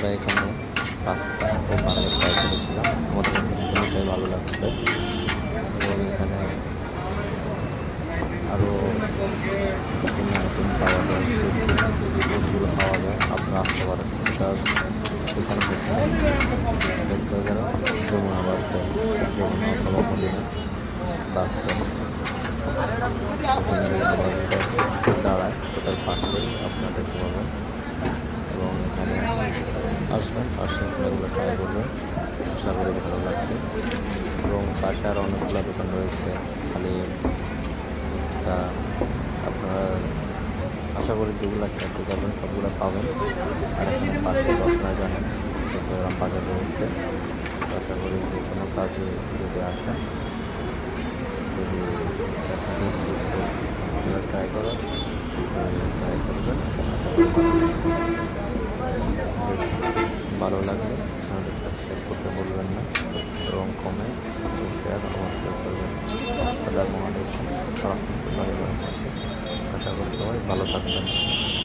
আমরা এখানে পাস্তা ও burger try করেছিলাম, আমাদের কাছে দুটোই ভালো লাগছে। এবং এখানে আরও বিভিন্ন আইটেম পাওয়া যায়, ফুডগুলো পাওয়া যায়, আপনারা আসতে পারেন। সেখানে হচ্ছে 14/11 যমুনা বাস স্ট্যান্ড, যমুনা অথবা মদিনা বাস স্ট্যান্ড। সেখানে যমুনা বাসটা দাঁড়ায়, ওটার পাশেই আপনারা দেখতে পাবেন। এবং এখানে আসবেন, পাশে এগুলো ট্রাই করবেন, আশা করি ভালো লাগবে। এবং পাশে আরও অনেকগুলো দোকান রয়েছে, খালি ফুচকা, আপনারা আশা করি যেগুলো খেতে যাবেন সবগুলো পাবেন। আর এখানে পাশে তো আপনারা জানেন চট্টগ্রাম বাজার রয়েছে। আশা করি যে কোনো কাজে যদি আসেন, যদি ইচ্ছা থাকে আপনারা ট্রাই করার, ট্রাই করবেন। আশা করি ভালো লাগলে চ্যানেলটি সাবস্ক্রাইব করতে ভুলবেন না এবং কমেন্ট ও শেয়ার অবশ্যই করবেন। আসসালামু আলাইকুম ওয়া রাহমাতুল্লাহি ওয়া বারাকাতুহু। আশা করি সবাই ভালো থাকবেন।